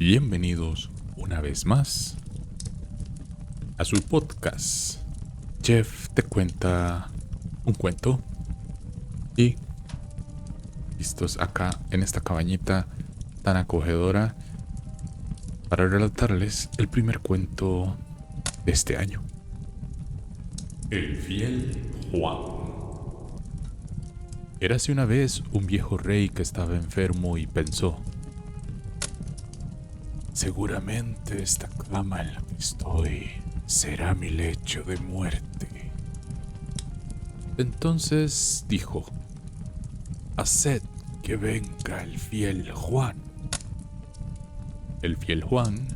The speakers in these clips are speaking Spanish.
Bienvenidos una vez más a su podcast. Jeff te cuenta un cuento y listos acá en esta cabañita tan acogedora para relatarles el primer cuento de este año. El fiel Juan. Érase una vez un viejo rey que estaba enfermo y pensó: seguramente esta cama en la que estoy será mi lecho de muerte. Entonces dijo: haced que venga el fiel Juan. El fiel Juan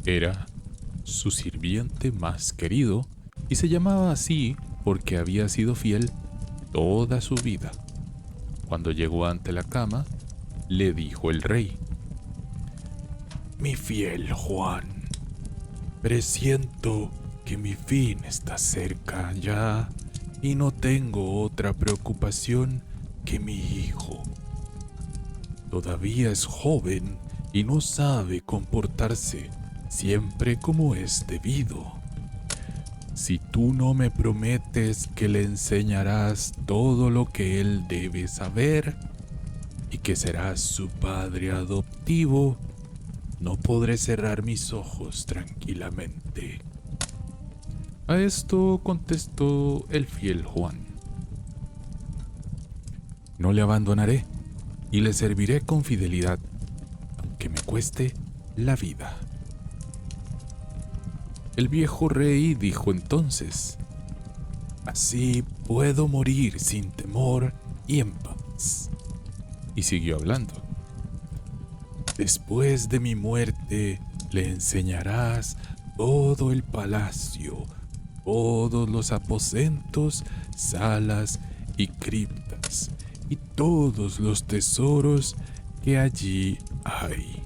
era su sirviente más querido y se llamaba así porque había sido fiel toda su vida. Cuando llegó ante la cama, le dijo el rey: mi fiel Juan, presiento que mi fin está cerca ya y no tengo otra preocupación que mi hijo. Todavía es joven y no sabe comportarse siempre como es debido. Si tú no me prometes que le enseñarás todo lo que él debe saber y que serás su padre adoptivo, no podré cerrar mis ojos tranquilamente. A esto contestó el fiel Juan: no le abandonaré y le serviré con fidelidad, aunque me cueste la vida. El viejo rey dijo entonces: así puedo morir sin temor y en paz. Y siguió hablando: después de mi muerte le enseñarás todo el palacio, todos los aposentos, salas y criptas, y todos los tesoros que allí hay.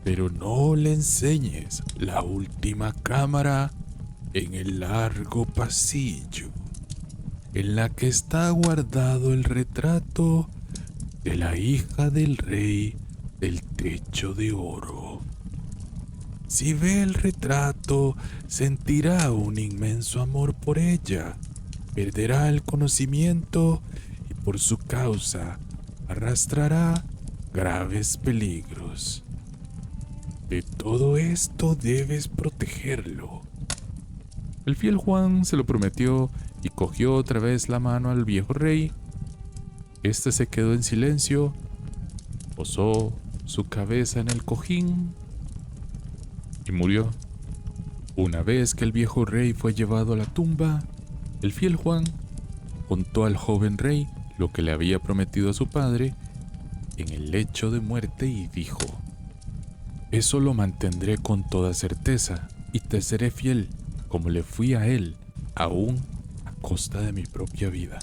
Pero no le enseñes la última cámara en el largo pasillo, en la que está guardado el retrato de la hija del rey del techo de oro. Si ve el retrato, sentirá un inmenso amor por ella, perderá el conocimiento y por su causa arrastrará graves peligros. De todo esto debes protegerlo. El fiel Juan se lo prometió y cogió otra vez la mano al viejo rey. Este se quedó en silencio, posó su cabeza en el cojín y murió. Una vez que el viejo rey fue llevado a la tumba, el fiel Juan contó al joven rey lo que le había prometido a su padre en el lecho de muerte y dijo: eso lo mantendré con toda certeza y te seré fiel como le fui a él, aún a costa de mi propia vida.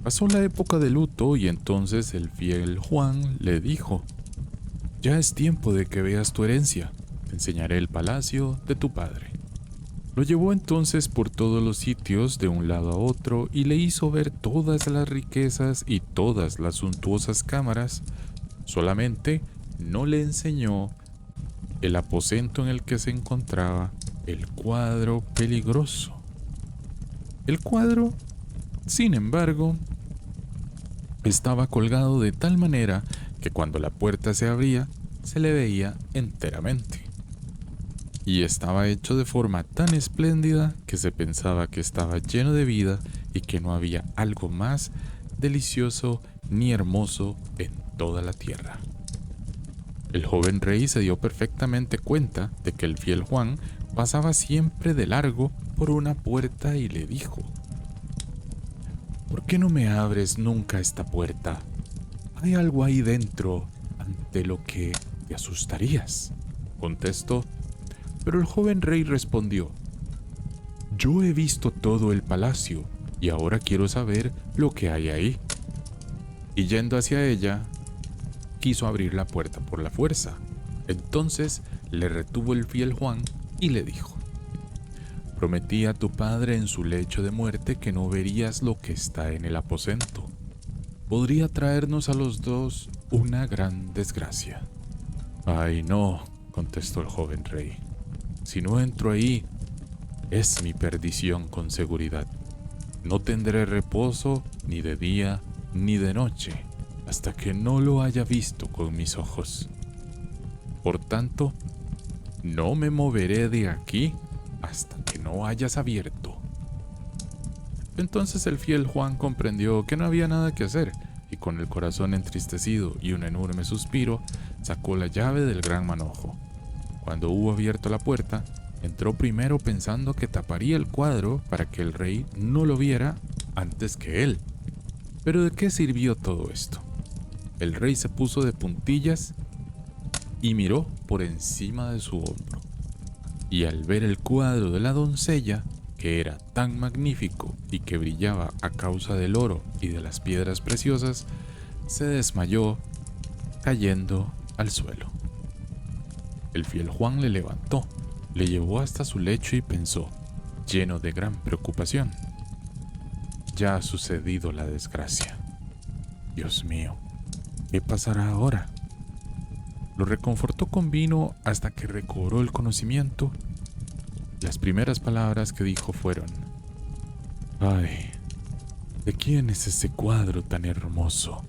Pasó la época de luto y entonces el fiel Juan le dijo: ya es tiempo de que veas tu herencia, te enseñaré el palacio de tu padre. Lo llevó entonces por todos los sitios de un lado a otro y le hizo ver todas las riquezas y todas las suntuosas cámaras. Solamente no le enseñó el aposento en el que se encontraba el cuadro peligroso. El cuadro, sin embargo, estaba colgado de tal manera que cuando la puerta se abría, se le veía enteramente. Y estaba hecho de forma tan espléndida que se pensaba que estaba lleno de vida y que no había algo más delicioso ni hermoso en toda la tierra. El joven rey se dio perfectamente cuenta de que el fiel Juan pasaba siempre de largo por una puerta y le dijo: ¿por qué no me abres nunca esta puerta? Hay algo ahí dentro ante lo que te asustarías, contestó. Pero el joven rey respondió: yo he visto todo el palacio y ahora quiero saber lo que hay ahí. Y yendo hacia ella, quiso abrir la puerta por la fuerza. Entonces le retuvo el fiel Juan y le dijo: prometí a tu padre en su lecho de muerte que no verías lo que está en el aposento. Podría traernos a los dos una gran desgracia. Ay, no, contestó el joven rey. Si no entro ahí, es mi perdición con seguridad. No tendré reposo ni de día ni de noche hasta que no lo haya visto con mis ojos. Por tanto, no me moveré de aquí hasta que no hayas abierto. Entonces el fiel Juan comprendió que no había nada que hacer y con el corazón entristecido y un enorme suspiro, sacó la llave del gran manojo. Cuando hubo abierto la puerta, entró primero pensando que taparía el cuadro para que el rey no lo viera antes que él. Pero ¿de qué sirvió todo esto? El rey se puso de puntillas y miró por encima de su hombro. Y al ver el cuadro de la doncella, que era tan magnífico y que brillaba a causa del oro y de las piedras preciosas, se desmayó, cayendo al suelo. El fiel Juan le levantó, le llevó hasta su lecho y pensó, lleno de gran preocupación: ya ha sucedido la desgracia. Dios mío, ¿qué pasará ahora? Lo reconfortó con vino hasta que recobró el conocimiento. Las primeras palabras que dijo fueron: ay, ¿de quién es ese cuadro tan hermoso?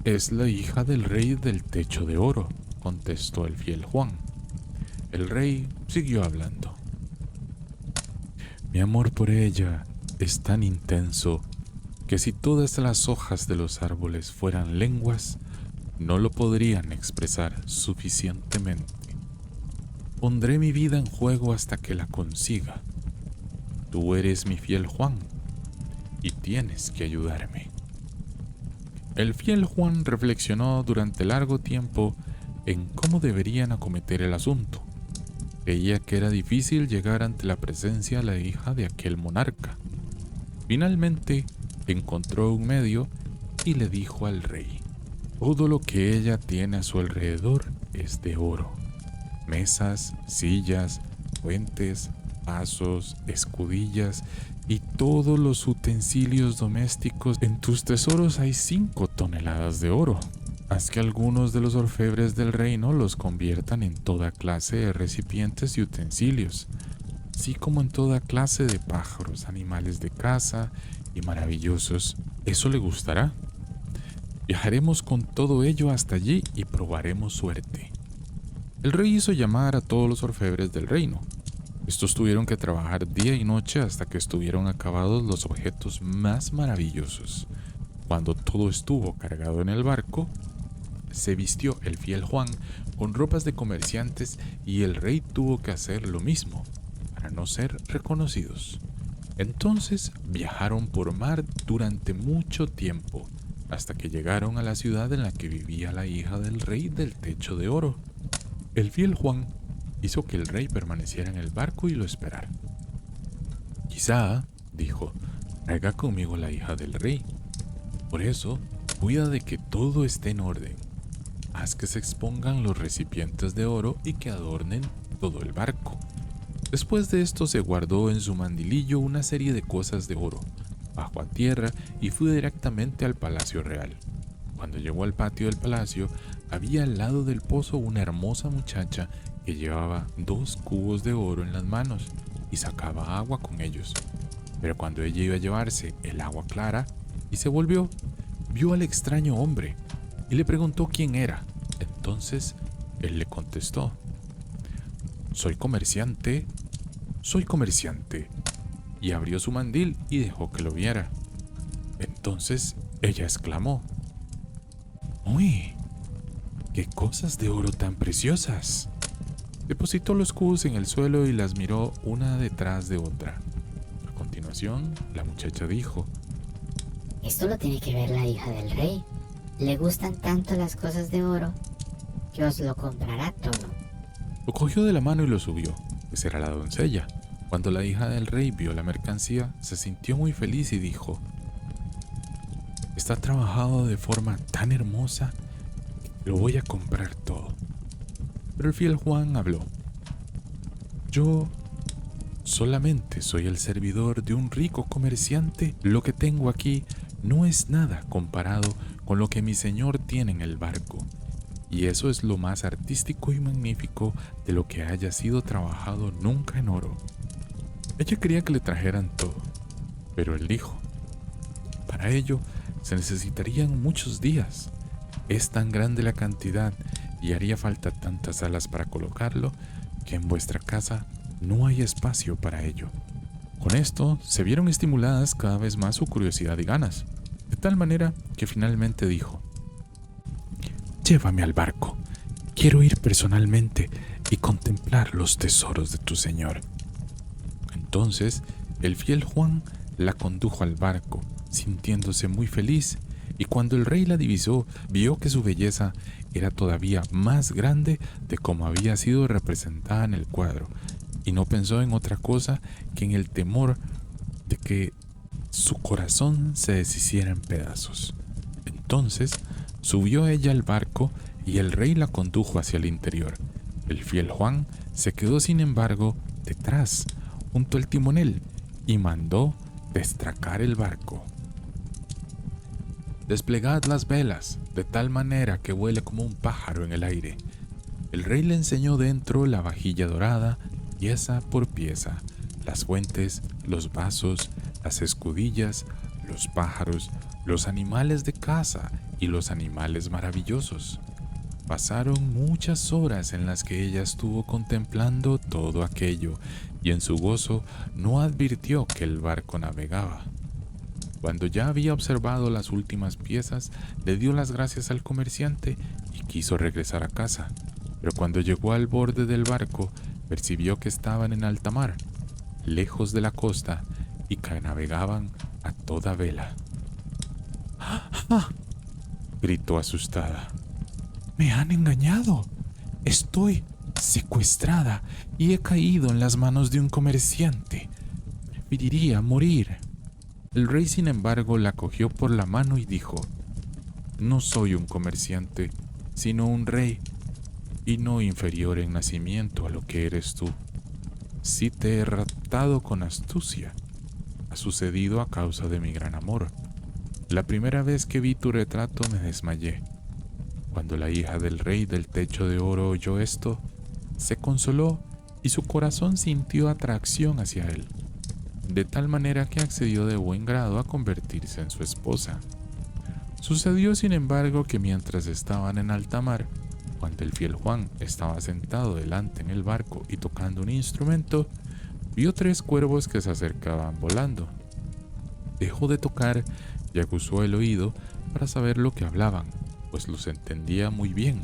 Es la hija del rey del techo de oro, contestó el fiel Juan. El rey siguió hablando. Mi amor por ella es tan intenso que si todas las hojas de los árboles fueran lenguas, no lo podrían expresar suficientemente. Pondré mi vida en juego hasta que la consiga. Tú eres mi fiel Juan y tienes que ayudarme. El fiel Juan reflexionó durante largo tiempo en cómo deberían acometer el asunto. Veía que era difícil llegar ante la presencia de la hija de aquel monarca. Finalmente encontró un medio y le dijo al rey: todo lo que ella tiene a su alrededor es de oro. Mesas, sillas, fuentes, vasos, escudillas y todos los utensilios domésticos. En tus tesoros hay 5 toneladas de oro. Haz que algunos de los orfebres del reino los conviertan en toda clase de recipientes y utensilios, así como en toda clase de pájaros, animales de caza y maravillosos. Eso le gustará. Viajaremos con todo ello hasta allí y probaremos suerte. El rey hizo llamar a todos los orfebres del reino. Estos tuvieron que trabajar día y noche hasta que estuvieron acabados los objetos más maravillosos. Cuando todo estuvo cargado en el barco, se vistió el fiel Juan con ropas de comerciantes y el rey tuvo que hacer lo mismo para no ser reconocidos. Entonces viajaron por mar durante mucho tiempo hasta que llegaron a la ciudad en la que vivía la hija del rey del techo de oro. El fiel Juan hizo que el rey permaneciera en el barco y lo esperara. Quizá, dijo, traiga conmigo la hija del rey. Por eso, cuida de que todo esté en orden. Haz que se expongan los recipientes de oro y que adornen todo el barco. Después de esto se guardó en su mandilillo una serie de cosas de oro, bajó a tierra y fue directamente al palacio real. Cuando llegó al patio del palacio, había al lado del pozo una hermosa muchacha que llevaba 2 cubos de oro en las manos y sacaba agua con ellos. Pero cuando ella iba a llevarse el agua clara y se volvió, vio al extraño hombre y le preguntó quién era. Entonces él le contestó: soy comerciante, y abrió su mandil y dejó que lo viera. Entonces ella exclamó: ¡uy! ¡Qué cosas de oro tan preciosas! Depositó los cubos en el suelo y las miró una detrás de otra. A continuación, la muchacha dijo: Esto lo tiene que ver la hija del rey. Le gustan tanto las cosas de oro que os lo comprará todo. Lo cogió de la mano y lo subió, pues era la doncella. Cuando la hija del rey vio la mercancía, se sintió muy feliz y dijo: está trabajado de forma tan hermosa que lo voy a comprar todo. Pero el fiel Juan habló: yo solamente soy el servidor de un rico comerciante. Lo que tengo aquí no es nada comparado con lo que mi señor tiene en el barco. y eso es lo más artístico y magnífico de lo que haya sido trabajado nunca en oro. Ella quería que le trajeran todo, pero él dijo: para ello se necesitarían muchos días. Es tan grande la cantidad y haría falta tantas alas para colocarlo que en vuestra casa no hay espacio para ello. Con esto se vieron estimuladas cada vez más su curiosidad y ganas, de tal manera que finalmente dijo: llévame al barco, quiero ir personalmente y contemplar los tesoros de tu señor. Entonces el fiel Juan la condujo al barco, sintiéndose muy feliz, y cuando el rey la divisó, vio que su belleza era todavía más grande de como había sido representada en el cuadro, y no pensó en otra cosa que en el temor de que su corazón se deshiciera en pedazos. Entonces subió ella al barco y el rey la condujo hacia el interior. El fiel Juan se quedó sin embargo detrás, junto al timonel, y mandó destracar el barco. Desplegad las velas, de tal manera que vuele como un pájaro en el aire. El rey le enseñó dentro la vajilla dorada, pieza por pieza, las fuentes, los vasos, las escudillas, los pájaros, los animales de caza y los animales maravillosos. Pasaron muchas horas en las que ella estuvo contemplando todo aquello, y en su gozo no advirtió que el barco navegaba. Cuando ya había observado las últimas piezas, le dio las gracias al comerciante y quiso regresar a casa, pero cuando llegó al borde del barco, percibió que estaban en alta mar, lejos de la costa, y que navegaban a toda vela. ¡Ah! Gritó asustada. ¡Me han engañado! Estoy secuestrada y he caído en las manos de un comerciante. Preferiría morir. El rey, sin embargo, la cogió por la mano y dijo: no soy un comerciante, sino un rey, y no inferior en nacimiento a lo que eres tú. Si te he raptado con astucia, ha sucedido a causa de mi gran amor. La primera vez que vi tu retrato me desmayé. Cuando la hija del rey del techo de oro oyó esto, se consoló y su corazón sintió atracción hacia él, de tal manera que accedió de buen grado a convertirse en su esposa. Sucedió, sin embargo, que mientras estaban en alta mar, cuando el fiel Juan estaba sentado delante en el barco y tocando un instrumento, vio 3 cuervos que se acercaban volando. Dejó de tocar y aguzó el oído para saber lo que hablaban, pues los entendía muy bien.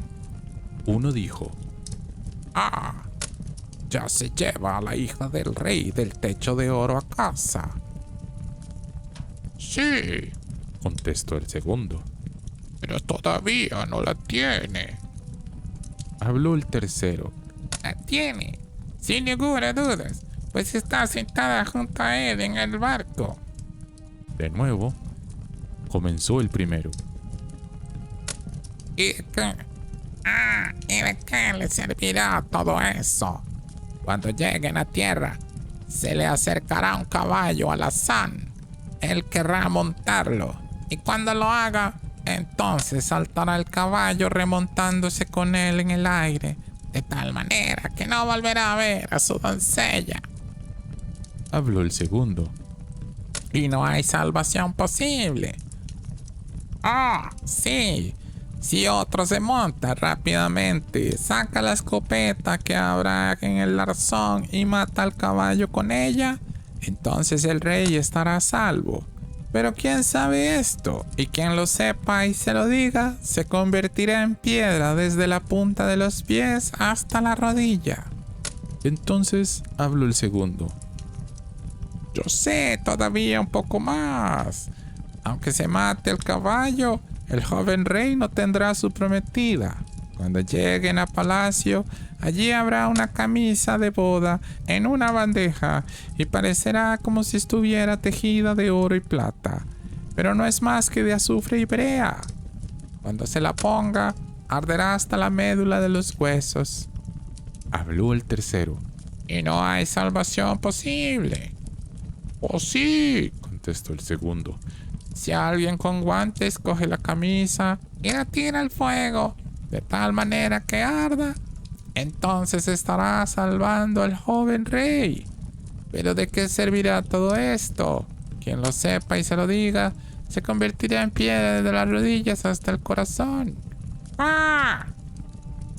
Uno dijo: ¡ah! Ya se lleva a la hija del rey del techo de oro a casa. Sí, contestó el segundo. Pero todavía no la tiene. Habló el tercero. La tiene, sin ninguna duda, pues está sentada junto a él en el barco. De nuevo, comenzó el primero. ¿Y de qué le servirá todo eso? Cuando lleguen a tierra, se le acercará un caballo alazán. Él querrá montarlo, y cuando lo haga, entonces saltará el caballo remontándose con él en el aire, de tal manera que no volverá a ver a su doncella. Habló el segundo. Y no hay salvación posible. ¡Ah, sí! Si otro se monta rápidamente, saca la escopeta que habrá en el arzón y mata al caballo con ella, entonces el rey estará a salvo. Pero ¿quién sabe esto? Y quien lo sepa y se lo diga, se convertirá en piedra desde la punta de los pies hasta la rodilla. Entonces habló el segundo. Yo sé todavía un poco más. Aunque se mate el caballo, el joven rey no tendrá a su prometida. Cuando lleguen a palacio, allí habrá una camisa de boda en una bandeja y parecerá como si estuviera tejida de oro y plata, pero no es más que de azufre y brea. Cuando se la ponga, arderá hasta la médula de los huesos. Habló el tercero. Y no hay salvación posible. Oh sí, contestó el segundo. Si alguien con guantes coge la camisa y la tira al fuego, de tal manera que arda, entonces estará salvando al joven rey. Pero ¿de qué servirá todo esto? Quien lo sepa y se lo diga, se convertirá en piedra desde las rodillas hasta el corazón. ¡Ah!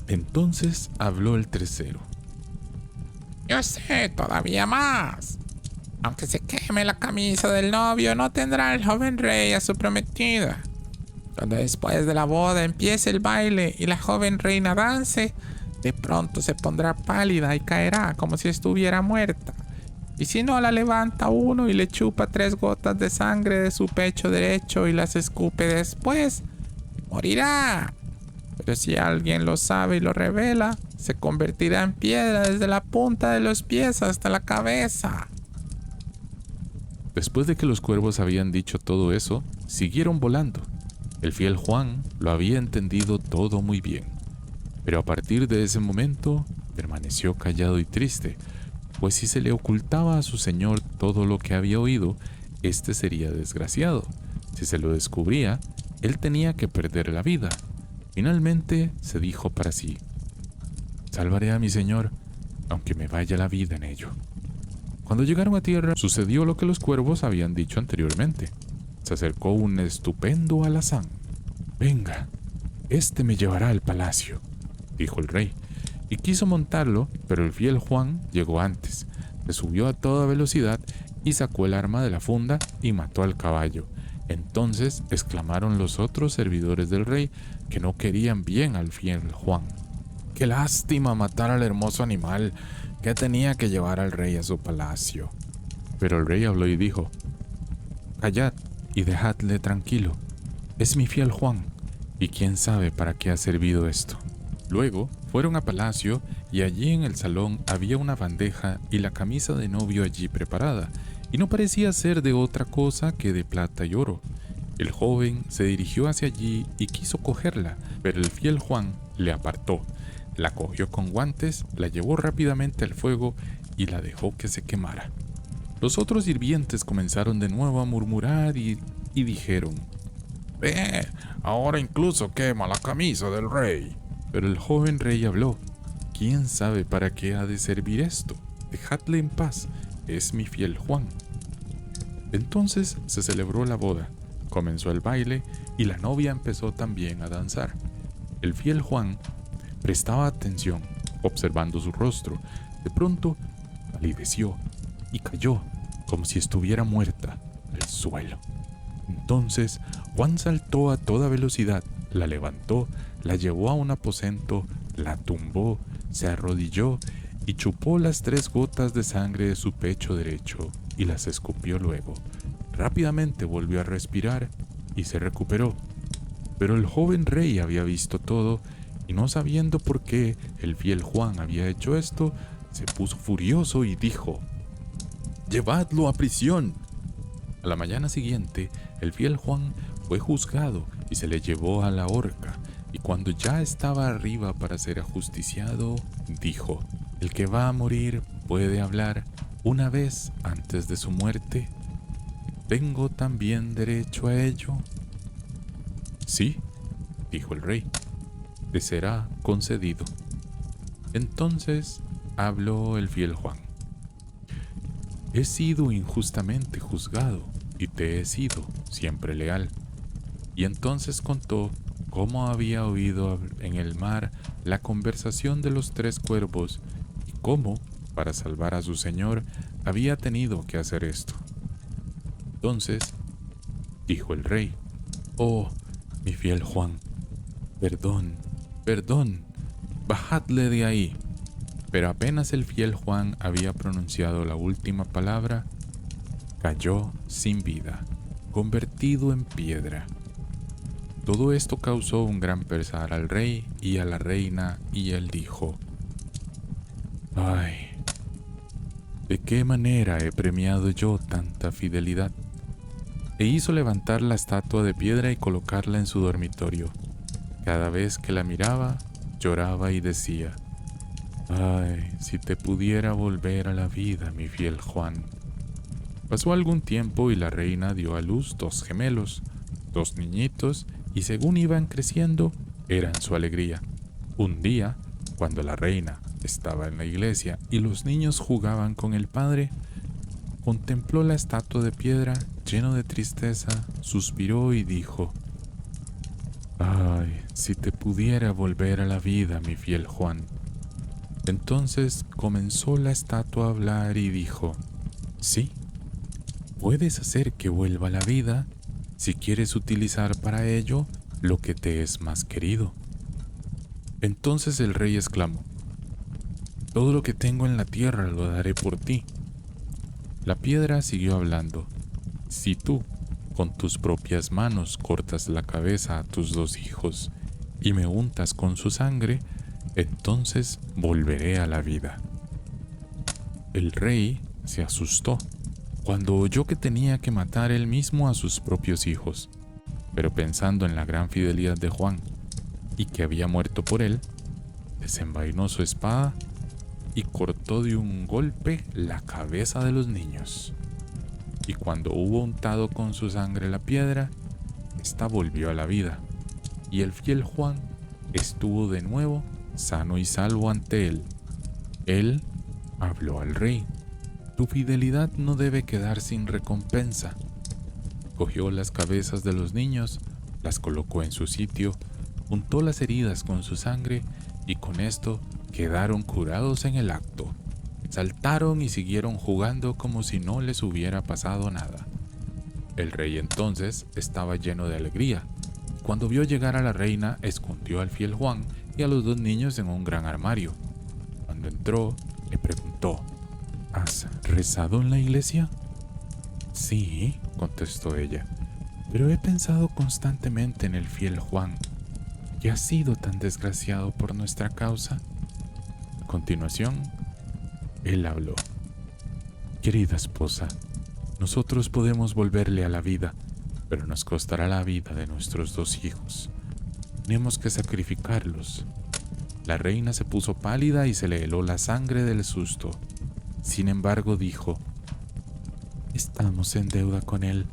Entonces habló el tercero. Yo sé todavía más. Aunque se queme la camisa del novio, no tendrá el joven rey a su prometida. Cuando después de la boda empiece el baile y la joven reina dance, de pronto se pondrá pálida y caerá como si estuviera muerta. Y si no la levanta uno y le chupa 3 gotas de sangre de su pecho derecho y las escupe después, morirá. Pero si alguien lo sabe y lo revela, se convertirá en piedra desde la punta de los pies hasta la cabeza. Después de que los cuervos habían dicho todo eso, siguieron volando. El fiel Juan lo había entendido todo muy bien. Pero a partir de ese momento, permaneció callado y triste, pues si se le ocultaba a su señor todo lo que había oído, éste sería desgraciado. Si se lo descubría, él tenía que perder la vida. Finalmente se dijo para sí: salvaré a mi señor, aunque me vaya la vida en ello. Cuando llegaron a tierra, sucedió lo que los cuervos habían dicho anteriormente. Se acercó un estupendo alazán. «Venga, este me llevará al palacio», dijo el rey, y quiso montarlo, pero el fiel Juan llegó antes. Se subió a toda velocidad y sacó el arma de la funda y mató al caballo. Entonces exclamaron los otros servidores del rey que no querían bien al fiel Juan. «Qué lástima matar al hermoso animal que tenía que llevar al rey a su palacio». Pero el rey habló y dijo: «Callad y dejadle tranquilo. Es mi fiel Juan, y quién sabe para qué ha servido esto». Luego fueron a palacio y allí en el salón había una bandeja y la camisa de novio allí preparada, y no parecía ser de otra cosa que de plata y oro. El joven se dirigió hacia allí y quiso cogerla, pero el fiel Juan le apartó. La cogió con guantes, la llevó rápidamente al fuego y la dejó que se quemara. Los otros sirvientes comenzaron de nuevo a murmurar y dijeron: «Ve, ahora incluso quema la camisa del rey». Pero el joven rey habló: «¿Quién sabe para qué ha de servir esto? Dejadle en paz, es mi fiel Juan». Entonces se celebró la boda, comenzó el baile y la novia empezó también a danzar. El fiel Juan prestaba atención, observando su rostro. De pronto palideció y cayó como si estuviera muerta al suelo. Entonces Juan saltó a toda velocidad, la levantó, la llevó a un aposento, la tumbó, se arrodilló y chupó las 3 gotas de sangre de su pecho derecho y las escupió luego. Rápidamente volvió a respirar y se recuperó. Pero el joven rey había visto todo y, no sabiendo por qué el fiel Juan había hecho esto, se puso furioso y dijo: «¡Llevadlo a prisión!». A la mañana siguiente, el fiel Juan fue juzgado y se le llevó a la horca, y cuando ya estaba arriba para ser ajusticiado, dijo: «¿El que va a morir puede hablar una vez antes de su muerte? ¿Tengo también derecho a ello?». «Sí», dijo el rey, «te será concedido». Entonces habló el fiel Juan: «He sido injustamente juzgado y te he sido siempre leal». Y entonces contó cómo había oído en el mar la conversación de los 3 cuervos y cómo, para salvar a su señor, había tenido que hacer esto. Entonces dijo el rey: «Oh, mi fiel Juan, perdón, bajadle de ahí». Pero apenas el fiel Juan había pronunciado la última palabra, cayó sin vida, convertido en piedra. Todo esto causó un gran pesar al rey y a la reina, y él dijo: «Ay, ¿de qué manera he premiado yo tanta fidelidad?». E hizo levantar la estatua de piedra y colocarla en su dormitorio. Cada vez que la miraba, lloraba y decía: «Ay, si te pudiera volver a la vida, mi fiel Juan». Pasó algún tiempo y la reina dio a luz 2 gemelos, 2 niñitos, y según iban creciendo, eran su alegría. Un día, cuando la reina estaba en la iglesia y los niños jugaban con el padre, contempló la estatua de piedra lleno de tristeza, suspiró y dijo: «Ay, si te pudiera volver a la vida, mi fiel Juan». Entonces comenzó la estatua a hablar y dijo: «Sí, puedes hacer que vuelva a la vida si quieres utilizar para ello lo que te es más querido». Entonces el rey exclamó: «Todo lo que tengo en la tierra lo daré por ti». La piedra siguió hablando: «Si tú, con tus propias manos, cortas la cabeza a tus 2 hijos y me untas con su sangre, entonces volveré a la vida». El rey se asustó cuando oyó que tenía que matar él mismo a sus propios hijos, pero pensando en la gran fidelidad de Juan y que había muerto por él, desenvainó su espada y cortó de un golpe la cabeza de los niños. Y cuando hubo untado con su sangre la piedra, ésta volvió a la vida, y el fiel Juan estuvo de nuevo sano y salvo ante él. Él habló al rey: «Tu fidelidad no debe quedar sin recompensa». Cogió las cabezas de los niños, las colocó en su sitio, untó las heridas con su sangre y con esto quedaron curados en el acto. Saltaron y siguieron jugando como si no les hubiera pasado nada. El rey entonces estaba lleno de alegría. Cuando vio llegar a la reina, escondió al fiel Juan y a los 2 niños en un gran armario. Cuando entró, le preguntó: «¿Has rezado en la iglesia?». «Sí», contestó ella, «pero he pensado constantemente en el fiel Juan, que ha sido tan desgraciado por nuestra causa». A continuación, él habló: «Querida esposa, nosotros podemos volverle a la vida, pero nos costará la vida de nuestros 2 hijos. Tenemos que sacrificarlos». La reina se puso pálida y se le heló la sangre del susto. Sin embargo, dijo: «Estamos en deuda con él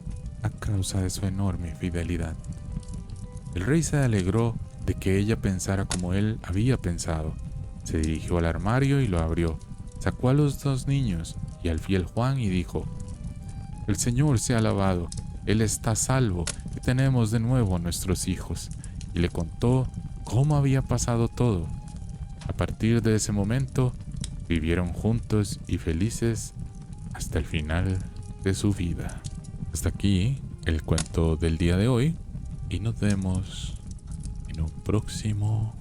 a causa de su enorme fidelidad». El rey se alegró de que ella pensara como él había pensado. Se dirigió al armario y lo abrió. Sacó a los 2 niños y al fiel Juan y dijo: «El Señor sea alabado, él está salvo y tenemos de nuevo a nuestros hijos». Y le contó cómo había pasado todo. A partir de ese momento, vivieron juntos y felices hasta el final de su vida. Hasta aquí el cuento del día de hoy y nos vemos en un próximo